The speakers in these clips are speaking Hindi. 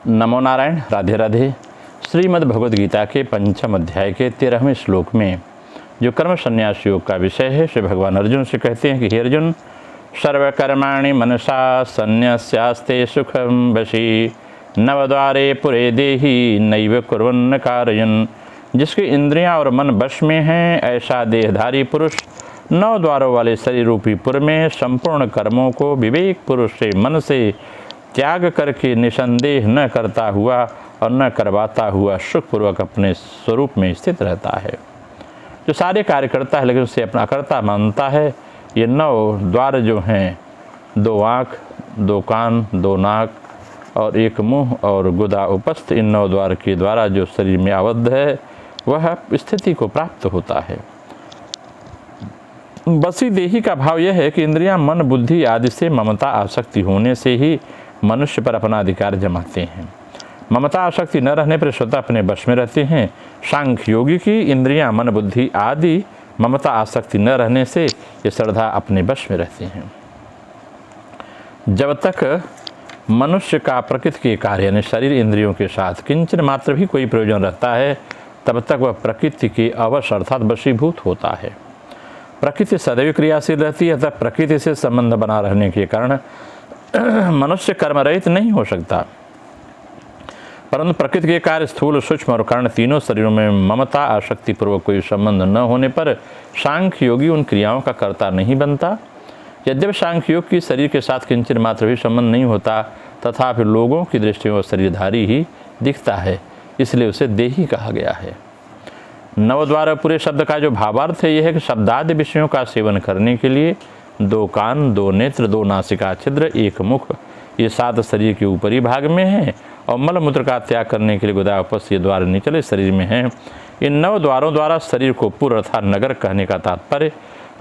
नमो नारायण। राधे राधे। श्रीमद् भगवद गीता के पंचम अध्याय के 13वें श्लोक में जो कर्म संन्यास योग का विषय है, श्री भगवान अर्जुन से कहते हैं कि हे अर्जुन, सर्वकर्माणि मनसा संन्यस्यास्ते सुखम वशी नवद्वारे पुरे देहि नैव कुर्वन्न कारयन्। जिसकी इंद्रियां और मन वश में हैं, ऐसा देहधारी पुरुष 9 द्वारों वाले शरीर रूपी पुर में संपूर्ण कर्मों को विवेक पुरुष से मन से त्याग करके निसंदेह न करता हुआ और न करवाता हुआ सुखपूर्वक अपने स्वरूप में स्थित रहता है। जो सारे कार्य करता है लेकिन उसे अपना कर्ता मानता है। ये 9 द्वार जो हैं, 2 आँख, 2 कान, 2 नाक और 1 मुंह और गुदा उपस्थ, इन 9 द्वार के द्वारा जो शरीर में आबद्ध है वह स्थिति को प्राप्त होता है। बसी देही का भाव यह है कि इंद्रियां, मन, बुद्धि आदि से ममता आसक्ति होने से ही मनुष्य पर अपना अधिकार जमाते हैं। ममता आसक्ति न रहने पर स्वतः अपने वश में रहते हैं। सांख्य योगी की इंद्रियां, मन, बुद्धि आदि ममता आसक्ति न रहने से ये श्रद्धा अपने वश में रहते हैं। जब तक मनुष्य का प्रकृति के कार्य यानी शरीर इंद्रियों के साथ किंचन मात्र भी कोई प्रयोजन रहता है, तब तक वह प्रकृति के अवश अर्थात वशीभूत होता है। प्रकृति सदैव क्रियाशील रहती है, अतः प्रकृति से संबंध बना रहने के कारण मनुष्य कर्मरहित नहीं हो सकता। परंतु प्रकृति के कार्य स्थूल, सूक्ष्म और कारण तीनों शरीरों में ममता आसक्ति पूर्वक कोई संबंध न होने पर सांख्य योगी उन क्रियाओं का कर्ता नहीं बनता। यद्यपि सांख्य योग की शरीर के साथ किंचन मात्र भी संबंध नहीं होता, तथापि लोगों की दृष्टि में शरीरधारी ही दिखता है, इसलिए उसे देही कहा गया है। 9 द्वार पूरे शब्द का जो भावार्थ है यह है कि शब्दादि विषयों का सेवन करने के लिए 2 कान, 2 नेत्र, 2 नासिका छिद्र, 1 मुख, ये 7 शरीर के ऊपरी भाग में हैं और मल मूत्र का त्याग करने के लिए गुदा उपस्थ ये द्वार निचले शरीर में हैं। इन 9 द्वारों द्वारा शरीर को पुर अर्थात नगर कहने का तात्पर्य,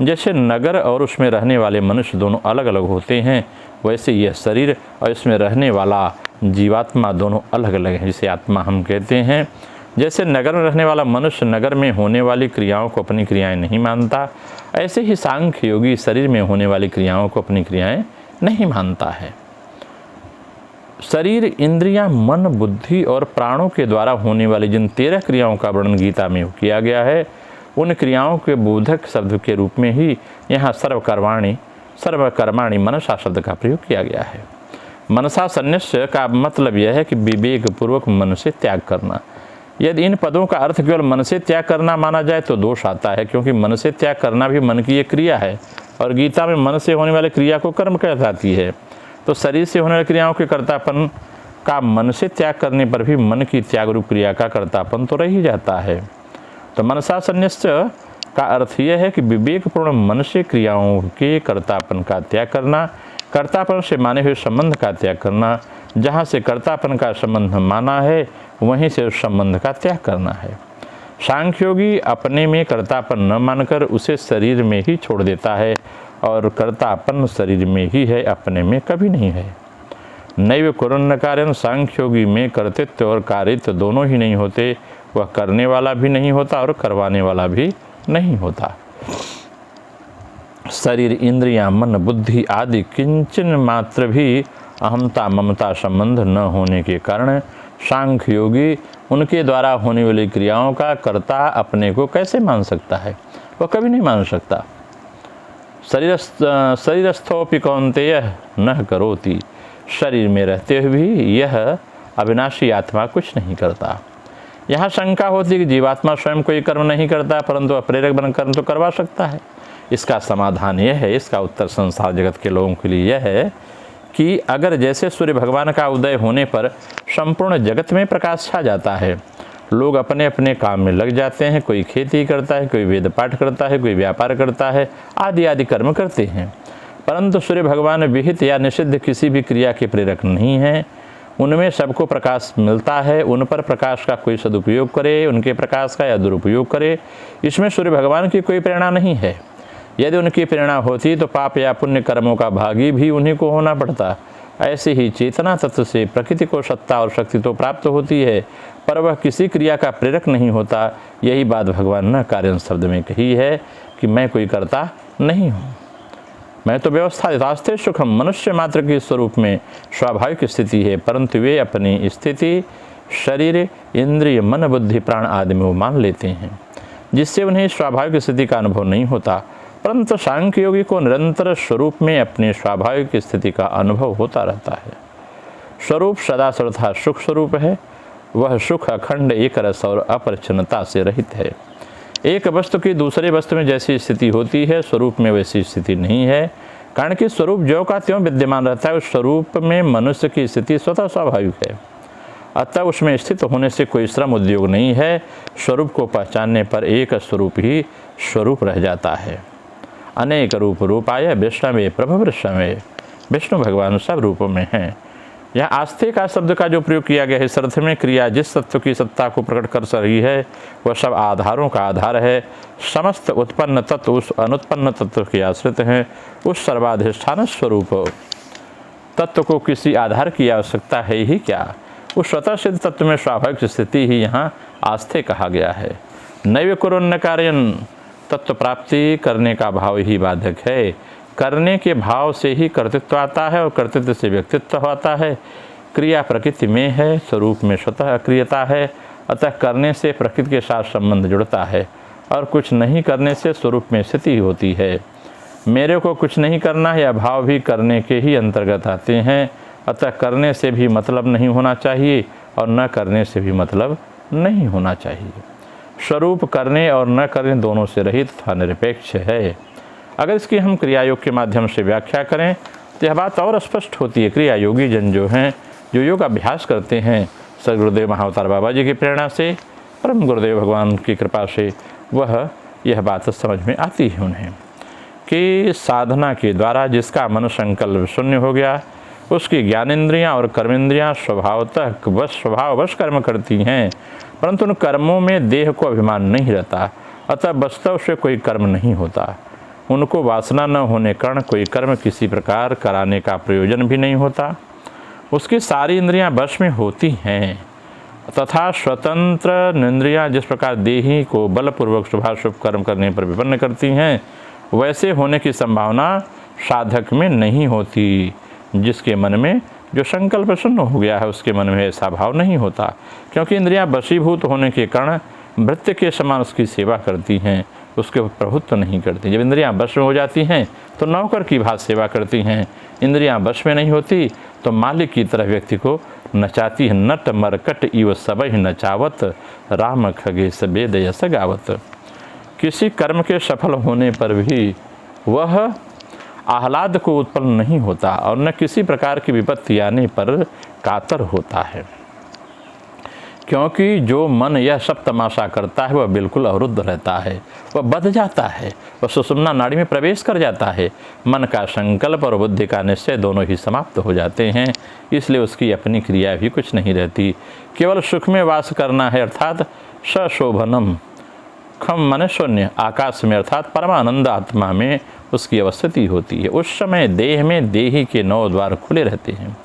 जैसे नगर और उसमें रहने वाले मनुष्य दोनों अलग अलग होते हैं, वैसे यह शरीर और इसमें रहने वाला जीवात्मा दोनों अलग अलग हैं, जिसे आत्मा हम कहते हैं। जैसे नगर में रहने वाला मनुष्य नगर में होने वाली क्रियाओं को अपनी क्रियाएं नहीं मानता, ऐसे ही सांख्य योगी शरीर में होने वाली क्रियाओं को अपनी क्रियाएं नहीं मानता है। शरीर, इंद्रियां, मन, बुद्धि और प्राणों के द्वारा होने वाली जिन 13 क्रियाओं का वर्णन गीता में किया गया है, उन क्रियाओं के बोधक शब्द के रूप में ही यहाँ सर्वकर्माणि मनसा शब्द का प्रयोग किया गया है। मनसा संन्यास का मतलब यह है कि विवेक पूर्वक मन से त्याग करना। यदि इन पदों का अर्थ केवल मन से त्याग करना माना जाए तो दोष आता है, क्योंकि मन से त्याग करना भी मन की एक क्रिया है और गीता में मन से होने वाली क्रिया को कर्म कहलाती है। तो शरीर से होने वाली क्रियाओं के कर्तापन का मन से त्याग करने पर भी मन की त्याग रूप क्रिया का कर्तापन तो रह ही जाता है। तो मनसा संन्यास का अर्थ यह है कि विवेकपूर्ण मन से क्रियाओं के कर्तापन का त्याग करना, कर्तापन से माने हुए संबंध का त्याग करना। जहाँ से कर्तापन का संबंध माना है वहीं से उस संबंध का त्याग करना है। सांख्योगी अपने में कर्तापन न मानकर उसे शरीर में ही छोड़ देता है और कर्तापन शरीर में ही है, अपने में कभी नहीं है। नैव कुर्वन्न कारयन्, सांख्योगी में कर्तृत्व और कारित्व दोनों ही नहीं होते। वह करने वाला भी नहीं होता और करवाने वाला भी नहीं होता। शरीर, इंद्रियां, मन, बुद्धि आदि किंचन मात्र भी अहमता ममता संबंध न होने के कारण सांख्य योगी उनके द्वारा होने वाली क्रियाओं का कर्ता अपने को कैसे मान सकता है? वह कभी नहीं मान सकता। शरीरस्थोपि कौन्तेय न करोति, शरीर में रहते हुए भी यह अविनाशी आत्मा कुछ नहीं करता। यहाँ शंका होती कि जीवात्मा स्वयं कोई कर्म नहीं करता, परंतु प्रेरक बन कर्म तो करवा सकता है। इसका समाधान यह है, इसका उत्तर संसार जगत के लोगों के लिए यह है कि अगर जैसे सूर्य भगवान का उदय होने पर संपूर्ण जगत में प्रकाश छा जाता है, लोग अपने अपने काम में लग जाते हैं, कोई खेती करता है, कोई वेद पाठ करता है, कोई व्यापार करता है, आदि आदि कर्म करते हैं, परंतु सूर्य भगवान विहित या निषिद्ध किसी भी क्रिया के प्रेरक नहीं हैं। उनमें सबको प्रकाश मिलता है, उन पर प्रकाश का कोई सदुपयोग करे, उनके प्रकाश का या दुरुपयोग करे, इसमें सूर्य भगवान की कोई प्रेरणा नहीं है। यदि उनकी प्रेरणा होती तो पाप या पुण्य कर्मों का भागी भी उन्हीं को होना पड़ता। ऐसे ही चेतना तत्व से प्रकृति को सत्ता और शक्ति तो प्राप्त होती है, पर वह किसी क्रिया का प्रेरक नहीं होता। यही बात भगवान न कारयन् शब्द में कही है कि मैं कोई कर्ता नहीं हूँ। मैं तो व्यवस्था रास्ते सुखम मनुष्य मात्र के स्वरूप में स्वाभाविक स्थिति है, परंतु वे अपनी स्थिति शरीर, इंद्रिय, मन, बुद्धि, प्राण आदि में वो मान लेते हैं, जिससे उन्हें स्वाभाविक स्थिति का अनुभव नहीं होता। परंतु सांख्य योगी को निरंतर स्वरूप में अपनी स्वाभाविक स्थिति का अनुभव होता रहता है। स्वरूप सदा सर्वथा सुख स्वरूप है। वह सुख अखंड, एक रस और अपरिच्छिन्नता से रहित है। एक वस्तु की दूसरे वस्तु में जैसी स्थिति होती है, स्वरूप में वैसी स्थिति नहीं है, कारण कि स्वरूप ज्यों का त्यों विद्यमान रहता है। उस स्वरूप में मनुष्य की स्थिति स्वतः स्वाभाविक है, अतः उसमें स्थित होने से कोई श्रम उद्योग नहीं है। स्वरूप को पहचानने पर एक स्वरूप ही स्वरूप रह जाता है। अनेक रूप रूपाय विष्णवे प्रभु वृषवे, विष्णु भगवान सब रूपों में हैं। यह आस्थे का शब्द का जो प्रयोग किया गया है, इस अर्थ में क्रिया जिस तत्व की सत्ता को प्रकट कर रही है वह सब आधारों का आधार है। समस्त उत्पन्न तत्व उस अनुत्पन्न तत्व के आश्रित हैं। उस सर्वाधिष्ठान स्वरूप तत्व को किसी आधार की आवश्यकता है ही क्या। उस स्वतः सिद्ध तत्व में स्वाभाविक स्थिति ही यहाँ आस्थे कहा गया है। नैव कुर्वन्न कार्यं, तत्व प्राप्ति करने का भाव ही बाधक है। करने के भाव से ही कर्तृत्व आता है और कर्तृत्व से व्यक्तित्व आता है। क्रिया प्रकृति में है, स्वरूप में स्वतः अक्रियता है, अतः करने से प्रकृति के साथ संबंध जुड़ता है और कुछ नहीं करने से स्वरूप में स्थिति होती है। मेरे को कुछ नहीं करना है, भाव भी करने के ही अंतर्गत आते हैं, अतः करने से भी मतलब नहीं होना चाहिए और न करने से भी मतलब नहीं होना चाहिए। स्वरूप करने और न करने दोनों से रहित तथा निरपेक्ष है। अगर इसकी हम क्रिया योग के माध्यम से व्याख्या करें तो यह बात और स्पष्ट होती है। क्रिया योगी जन जो हैं, जो योग अभ्यास करते हैं, सर गुरुदेव महाअवतार बाबा जी की प्रेरणा से, परम गुरुदेव भगवान की कृपा से वह यह बात समझ में आती है उन्हें कि साधना के द्वारा जिसका मन संकल्प शून्य हो गया, उसकी ज्ञानेंद्रियाँ और कर्मेंद्रियाँ स्वभाववश कर्म करती हैं, परंतु उन कर्मों में देह को अभिमान नहीं रहता, अतः वास्तव से कोई कर्म नहीं होता। उनको वासना न होने कारण कोई कर्म किसी प्रकार कराने का प्रयोजन भी नहीं होता। उसकी सारी इंद्रियां वश में होती हैं तथा स्वतंत्र इंद्रियां जिस प्रकार देही को बलपूर्वक शुभाशुभ कर्म करने पर विपन्न करती हैं, वैसे होने की संभावना साधक में नहीं होती। जिसके मन में जो संकल्प शून्य हो गया है, उसके मन में ऐसा भाव नहीं होता, क्योंकि इंद्रियां वशीभूत होने के कारण भृत्य के समान उसकी सेवा करती हैं, उसके प्रभुत्व नहीं करती। जब इंद्रियां वश में हो जाती हैं तो नौकर की भांति सेवा करती हैं, इंद्रियां वश में नहीं होती तो मालिक की तरह व्यक्ति को नचाती है। नट मरकट इव सबहि नचावत, राम खगेश वेद यस गावत। किसी कर्म के सफल होने पर भी वह आह्लाद को उत्पन्न नहीं होता और न किसी प्रकार की विपत्ति आने पर कातर होता है, क्योंकि जो मन यह सब तमाशा करता है वह बिल्कुल अवरुद्ध रहता है, वह बध जाता है, वह सुषुम्ना नाड़ी में प्रवेश कर जाता है। मन का संकल्प और बुद्धि का निश्चय दोनों ही समाप्त हो जाते हैं, इसलिए उसकी अपनी क्रिया भी कुछ नहीं रहती। केवल सुख में वास करना है, अर्थात सशोभनम खम मन शून्य, आकाश में अर्थात परमानंद आत्मा में उसकी अवस्थिति होती है। उस समय देह में देही के 9 द्वार खुले रहते हैं,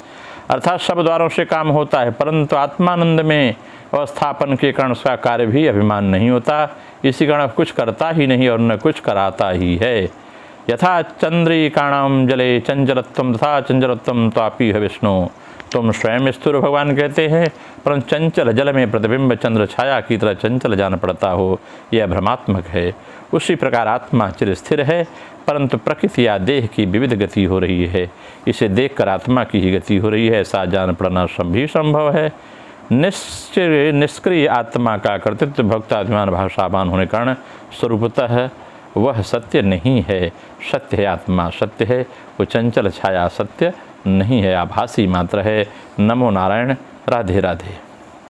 अर्थात सब द्वारों से काम होता है, परंतु आत्मानंद में अवस्थापन के कारण उसका कार्य भी अभिमान नहीं होता। इसी कारण कुछ करता ही नहीं और न कुछ कराता ही है। यथा चंद्रिकाणाम जले चंचलत्वम तथा चंचलत्वम त्वापि है विष्णु। तुम स्वयं स्थिर भगवान कहते हैं, परंतु चंचल जल में प्रतिबिंब चंद्र छाया की तरह चंचल जान पड़ता हो, यह भ्रमात्मक है। उसी प्रकार आत्मा चिर स्थिर है, परंतु प्रकृति या देह की विविध गति हो रही है, इसे देखकर आत्मा की ही गति हो रही है, ऐसा जान पड़ना भी संभव है। निष्क्रिय आत्मा का कर्तृत्व भक्ताभिमान भाषावान होने कारण स्वरूपतः वह सत्य नहीं है। सत्य है, आत्मा सत्य है, वो चंचल छाया सत्य नहीं है, आभासी मात्र है। नमो नारायण। राधे राधे।